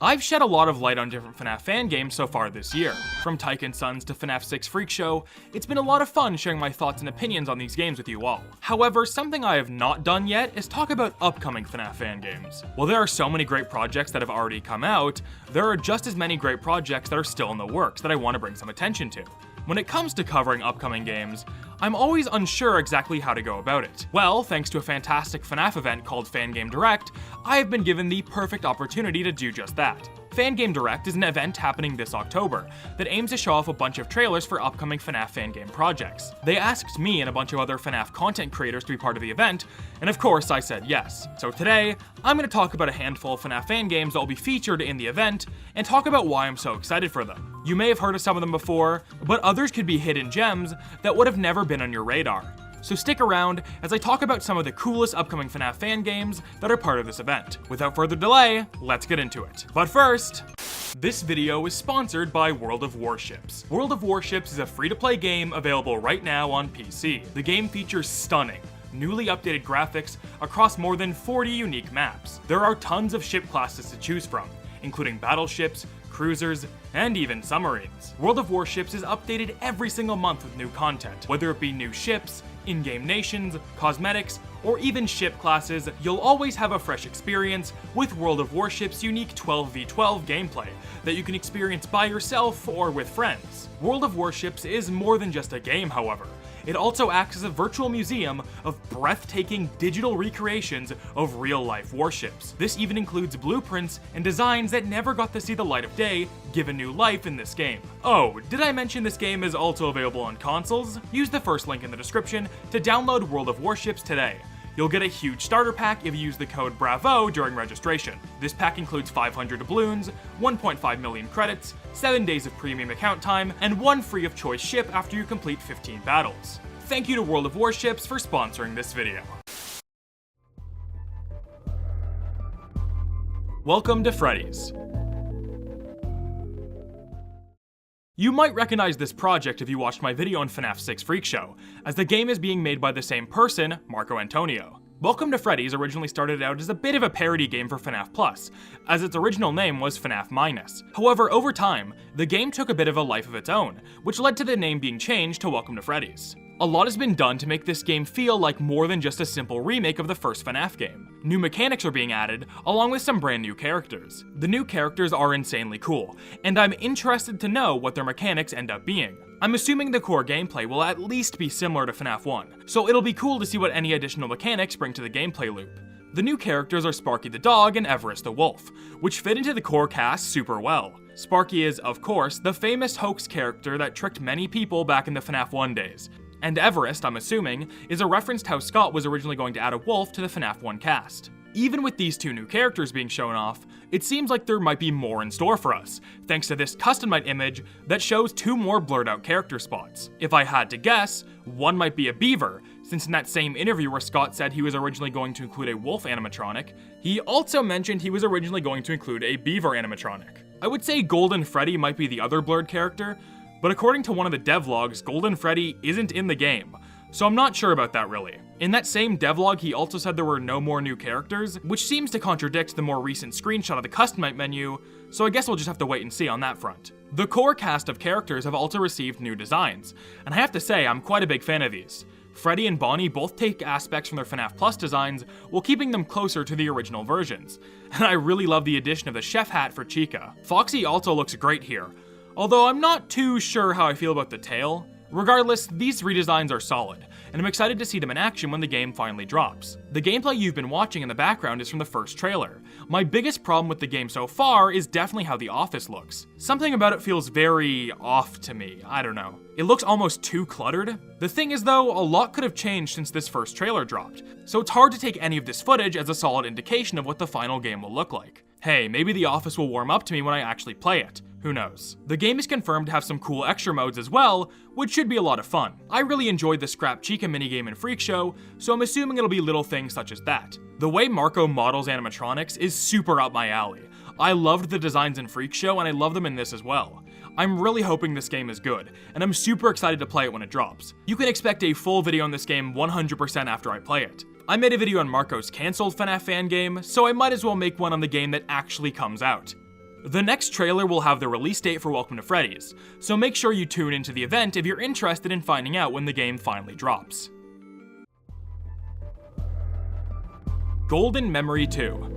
I've shed a lot of light on different FNAF fan games so far this year. From Tyke & Sons to FNAF 6 Freak Show, it's been a lot of fun sharing my thoughts and opinions on these games with you all. However, something I have not done yet is talk about upcoming FNAF fan games. While there are so many great projects that have already come out, there are just as many great projects that are still in the works that I want to bring some attention to. When it comes to covering upcoming games, I'm always unsure exactly how to go about it. Well, thanks to a fantastic FNAF event called Fangame Direct, I have been given the perfect opportunity to do just that. Fangame Direct is an event happening this October that aims to show off a bunch of trailers for upcoming FNAF fan game projects. They asked me and a bunch of other FNAF content creators to be part of the event, and of course I said yes. So today, I'm going to talk about a handful of FNAF fan games that will be featured in the event, and talk about why I'm so excited for them. You may have heard of some of them before, but others could be hidden gems that would have never been on your radar. So stick around as I talk about some of the coolest upcoming FNAF fan games that are part of this event. Without further delay, let's get into it. But first, this video is sponsored by World of Warships. World of Warships is a free-to-play game available right now on PC. The game features stunning, newly updated graphics across more than 40 unique maps. There are tons of ship classes to choose from, including battleships, cruisers, and even submarines. World of Warships is updated every single month with new content, whether it be new ships, in-game nations, cosmetics, or even ship classes. You'll always have a fresh experience with World of Warships' unique 12v12 gameplay that you can experience by yourself or with friends. World of Warships is more than just a game, however. It also acts as a virtual museum of breathtaking digital recreations of real-life warships. This even includes blueprints and designs that never got to see the light of day, given new life in this game. Oh, did I mention this game is also available on consoles? Use the first link in the description to download World of Warships today. You'll get a huge starter pack if you use the code BRAVO during registration. This pack includes 500 doubloons, 1.5 million credits, 7 days of premium account time, and 1 free of choice ship after you complete 15 battles. Thank you to World of Warships for sponsoring this video. Welcome to Freddy's. You might recognize this project if you watched my video on FNAF 6 Freak Show, as the game is being made by the same person, Marco Antonio. Welcome to Freddy's originally started out as a bit of a parody game for FNAF Plus, as its original name was FNAF Minus. However, over time, the game took a bit of a life of its own, which led to the name being changed to Welcome to Freddy's. A lot has been done to make this game feel like more than just a simple remake of the first FNAF game. New mechanics are being added, along with some brand new characters. The new characters are insanely cool, and I'm interested to know what their mechanics end up being. I'm assuming the core gameplay will at least be similar to FNAF 1, so it'll be cool to see what any additional mechanics bring to the gameplay loop. The new characters are Sparky the dog and Everest the wolf, which fit into the core cast super well. Sparky is, of course, the famous hoax character that tricked many people back in the FNAF 1 days. And Everest, I'm assuming, is a reference to how Scott was originally going to add a wolf to the FNAF 1 cast. Even with these two new characters being shown off, it seems like there might be more in store for us, thanks to this custom-made image that shows 2 more blurred out character spots. If I had to guess, one might be a beaver, since in that same interview where Scott said he was originally going to include a wolf animatronic, he also mentioned he was originally going to include a beaver animatronic. I would say Golden Freddy might be the other blurred character, but according to one of the devlogs, Golden Freddy isn't in the game, so I'm not sure about that really. In that same devlog, he also said there were no more new characters, which seems to contradict the more recent screenshot of the custom-made menu, so I guess we'll just have to wait and see on that front. The core cast of characters have also received new designs, and I have to say I'm quite a big fan of these. Freddy and Bonnie both take aspects from their FNAF Plus designs while keeping them closer to the original versions, and I really love the addition of the chef hat for Chica. Foxy also looks great here, although I'm not too sure how I feel about the tail. Regardless, these redesigns are solid, and I'm excited to see them in action when the game finally drops. The gameplay you've been watching in the background is from the first trailer. My biggest problem with the game so far is definitely how the office looks. Something about it feels very off to me, I don't know. It looks almost too cluttered. The thing is though, a lot could have changed since this first trailer dropped, so it's hard to take any of this footage as a solid indication of what the final game will look like. Hey, maybe the office will warm up to me when I actually play it. Who knows? The game is confirmed to have some cool extra modes as well, which should be a lot of fun. I really enjoyed the Scrap Chica minigame in Freak Show, so I'm assuming it'll be little things such as that. The way Marco models animatronics is super up my alley. I loved the designs in Freak Show and I love them in this as well. I'm really hoping this game is good, and I'm super excited to play it when it drops. You can expect a full video on this game 100% after I play it. I made a video on Marco's cancelled FNAF fan game, so I might as well make one on the game that actually comes out. The next trailer will have the release date for Welcome to Freddy's, so make sure you tune into the event if you're interested in finding out when the game finally drops. Golden Memory 2.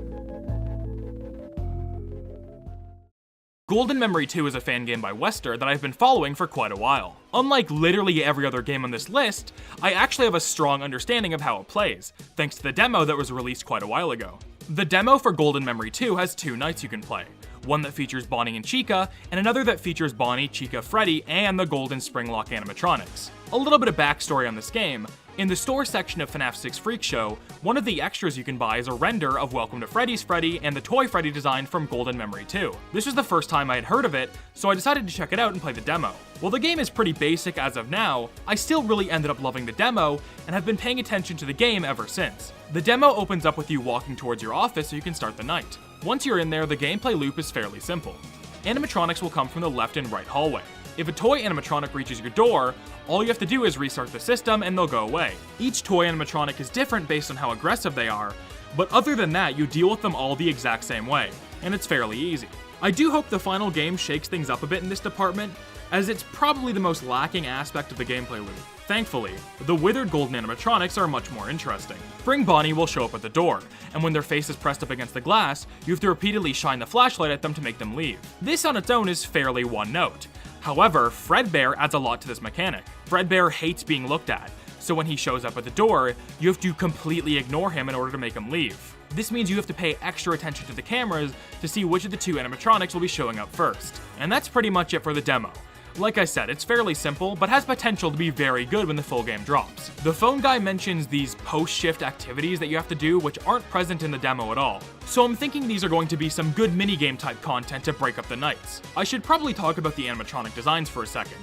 Golden Memory 2 is a fan game by Wester that I've been following for quite a while. Unlike literally every other game on this list, I actually have a strong understanding of how it plays, thanks to the demo that was released quite a while ago. The demo for Golden Memory 2 has 2 nights you can play, one that features Bonnie and Chica, and another that features Bonnie, Chica, Freddy, and the Golden Springlock animatronics. A little bit of backstory on this game. In the store section of FNAF 6 Freak Show, one of the extras you can buy is a render of Welcome to Freddy's Freddy and the toy Freddy design from Golden Memory 2. This was the first time I had heard of it, so I decided to check it out and play the demo. While the game is pretty basic as of now, I still really ended up loving the demo and have been paying attention to the game ever since. The demo opens up with you walking towards your office so you can start the night. Once you're in there, the gameplay loop is fairly simple. Animatronics will come from the left and right hallway. If a toy animatronic reaches your door, all you have to do is restart the system and they'll go away. Each toy animatronic is different based on how aggressive they are, but other than that, you deal with them all the exact same way, and it's fairly easy. I do hope the final game shakes things up a bit in this department, as it's probably the most lacking aspect of the gameplay loop. Thankfully, the withered golden animatronics are much more interesting. Spring Bonnie will show up at the door, and when their face is pressed up against the glass, you have to repeatedly shine the flashlight at them to make them leave. This on its own is fairly one note. However, Fredbear adds a lot to this mechanic. Fredbear hates being looked at, so when he shows up at the door, you have to completely ignore him in order to make him leave. This means you have to pay extra attention to the cameras to see which of the 2 animatronics will be showing up first. And that's pretty much it for the demo. Like I said, it's fairly simple, but has potential to be very good when the full game drops. The phone guy mentions these post-shift activities that you have to do which aren't present in the demo at all. So I'm thinking these are going to be some good minigame type content to break up the nights. I should probably talk about the animatronic designs for a second.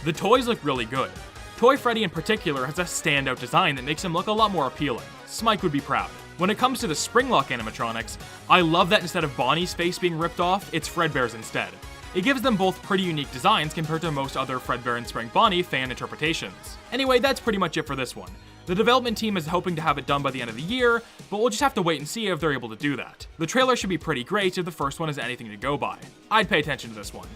The toys look really good. Toy Freddy in particular has a standout design that makes him look a lot more appealing. Smike would be proud. When it comes to the Springlock animatronics, I love that instead of Bonnie's face being ripped off, it's Fredbear's instead. It gives them both pretty unique designs compared to most other Fredbear and Spring Bonnie fan interpretations. Anyway, that's pretty much it for this one. The development team is hoping to have it done by the end of the year, but we'll just have to wait and see if they're able to do that. The trailer should be pretty great if the first one is anything to go by. I'd pay attention to this one.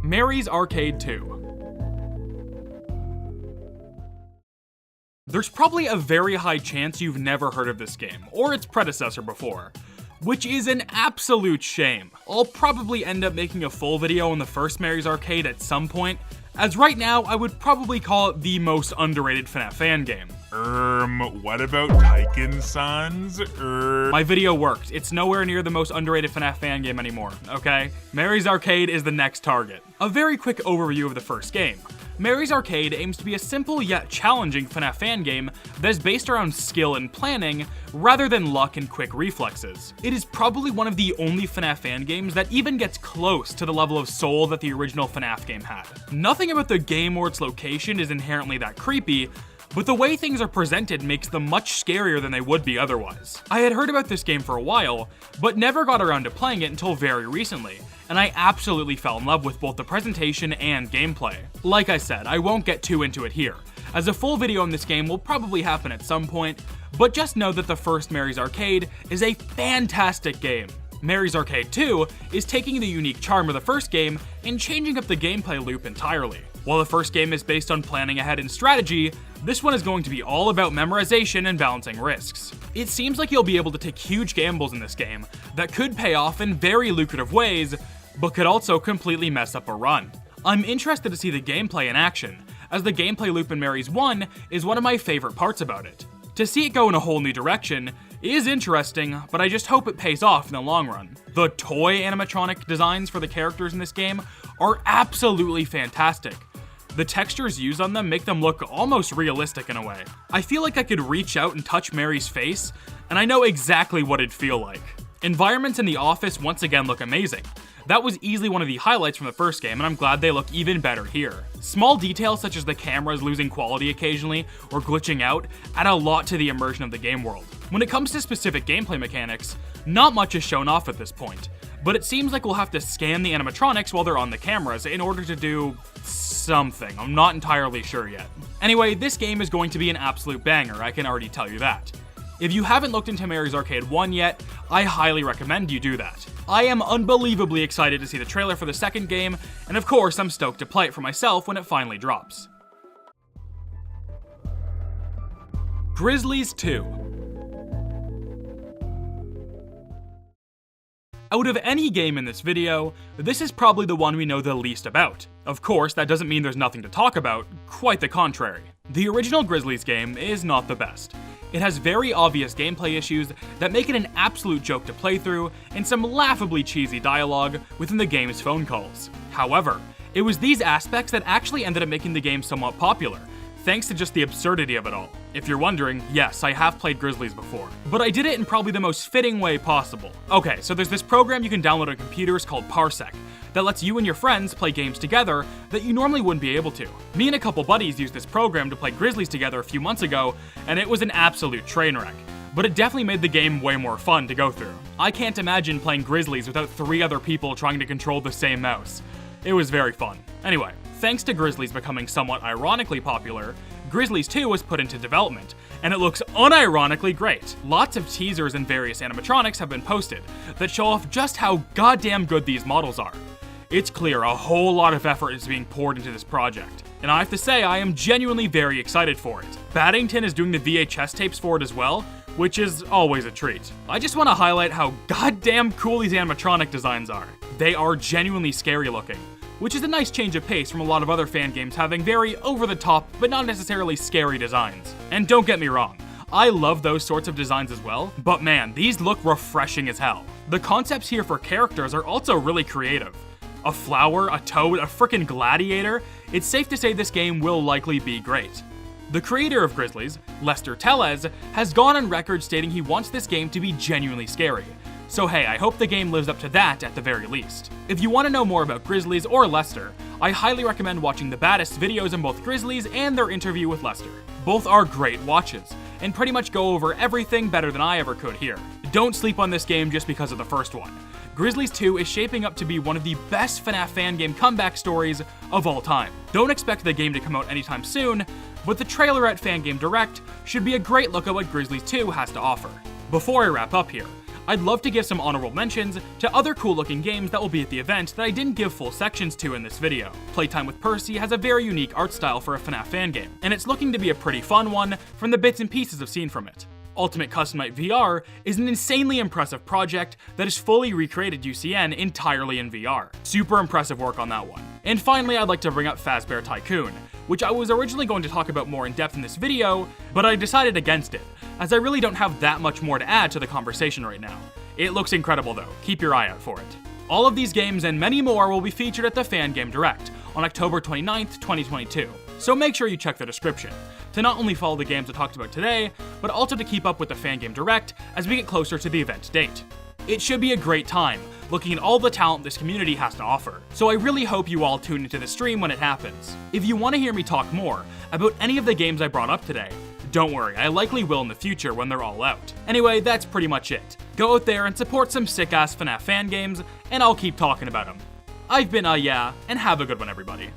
Mary's Arcade 2. There's probably a very high chance you've never heard of this game, or its predecessor before, which is an absolute shame. I'll probably end up making a full video on the first Mary's Arcade at some point, as right now I would probably call it the most underrated FNAF fan game. What about Tykin Sons? My video worked. It's nowhere near the most underrated FNAF fan game anymore, okay? Mary's Arcade is the next target. A very quick overview of the first game. Mary's Arcade aims to be a simple yet challenging FNAF fan game that is based around skill and planning rather than luck and quick reflexes. It is probably one of the only FNAF fan games that even gets close to the level of soul that the original FNAF game had. Nothing about the game or its location is inherently that creepy, but the way things are presented makes them much scarier than they would be otherwise. I had heard about this game for a while, but never got around to playing it until very recently, and I absolutely fell in love with both the presentation and gameplay. Like I said, I won't get too into it here, as a full video on this game will probably happen at some point, but just know that the first Mary's Arcade is a fantastic game. Mary's Arcade 2 is taking the unique charm of the first game and changing up the gameplay loop entirely. While the first game is based on planning ahead and strategy, this one is going to be all about memorization and balancing risks. It seems like you'll be able to take huge gambles in this game that could pay off in very lucrative ways, but could also completely mess up a run. I'm interested to see the gameplay in action, as the gameplay loop in Mary's 1 is one of my favorite parts about it. To see it go in a whole new direction is interesting, but I just hope it pays off in the long run. The toy animatronic designs for the characters in this game are absolutely fantastic. The textures used on them make them look almost realistic in a way. I feel like I could reach out and touch Mary's face, and I know exactly what it'd feel like. Environments in the office once again look amazing. That was easily one of the highlights from the first game, and I'm glad they look even better here. Small details such as the cameras losing quality occasionally or glitching out add a lot to the immersion of the game world. When it comes to specific gameplay mechanics, not much is shown off at this point, but it seems like we'll have to scan the animatronics while they're on the cameras in order to do something. I'm not entirely sure yet. Anyway, this game is going to be an absolute banger, I can already tell you that. If you haven't looked into Mary's Arcade 1 yet, I highly recommend you do that. I am unbelievably excited to see the trailer for the second game, and of course I'm stoked to play it for myself when it finally drops. GRIZZLY'S 2. Out of any game in this video, this is probably the one we know the least about. Of course, that doesn't mean there's nothing to talk about, quite the contrary. The original GRIZZLY'S game is not the best. It has very obvious gameplay issues that make it an absolute joke to play through, and some laughably cheesy dialogue within the game's phone calls. However, it was these aspects that actually ended up making the game somewhat popular, thanks to just the absurdity of it all. If you're wondering, yes, I have played GRIZZLY'S before, but I did it in probably the most fitting way possible. Okay, so there's this program you can download on computers called Parsec that lets you and your friends play games together that you normally wouldn't be able to. Me and a couple buddies used this program to play GRIZZLY'S together a few months ago, and it was an absolute train wreck. But it definitely made the game way more fun to go through. I can't imagine playing GRIZZLY'S without 3 other people trying to control the same mouse. It was very fun. Anyway, thanks to GRIZZLY'S becoming somewhat ironically popular, GRIZZLY'S 2 was put into development, and it looks unironically great. Lots of teasers and various animatronics have been posted that show off just how goddamn good these models are. It's clear a whole lot of effort is being poured into this project, and I have to say I am genuinely very excited for it. Baddington is doing the VHS tapes for it as well, which is always a treat. I just want to highlight how goddamn cool these animatronic designs are. They are genuinely scary looking, which is a nice change of pace from a lot of other fan games having very over-the-top, but not necessarily scary designs. And don't get me wrong, I love those sorts of designs as well, but man, these look refreshing as hell. The concepts here for characters are also really creative. A flower, a toad, a frickin' gladiator, it's safe to say this game will likely be great. The creator of GRIZZLY'S, Lester Tellez, has gone on record stating he wants this game to be genuinely scary. So hey, I hope the game lives up to that at the very least. If you want to know more about GRIZZLY'S or Lester, I highly recommend watching the baddest videos on both GRIZZLY'S and their interview with Lester. Both are great watches, and pretty much go over everything better than I ever could here. Don't sleep on this game just because of the first one. GRIZZLY'S 2 is shaping up to be one of the best FNAF fan game comeback stories of all time. Don't expect the game to come out anytime soon, but the trailer at Fangame Direct should be a great look at what GRIZZLY'S 2 has to offer. Before I wrap up here, I'd love to give some honorable mentions to other cool looking games that will be at the event that I didn't give full sections to in this video. Playtime with Percy has a very unique art style for a FNAF fan game, and it's looking to be a pretty fun one from the bits and pieces I've seen from it. Ultimate Custom Night VR is an insanely impressive project that has fully recreated UCN entirely in VR. Super impressive work on that one. And finally, I'd like to bring up Fazbear Tycoon, which I was originally going to talk about more in depth in this video, but I decided against it, as I really don't have that much more to add to the conversation right now. It looks incredible though, keep your eye out for it. All of these games and many more will be featured at the Fangame Direct on October 29th, 2022. So make sure you check the description to not only follow the games I talked about today, but also to keep up with the Fangame Direct as we get closer to the event date. It should be a great time, looking at all the talent this community has to offer, so I really hope you all tune into the stream when it happens. If you want to hear me talk more about any of the games I brought up today, don't worry, I likely will in the future when they're all out. Anyway, that's pretty much it. Go out there and support some sick-ass FNAF fan games, and I'll keep talking about them. I've been yeah, and have a good one everybody.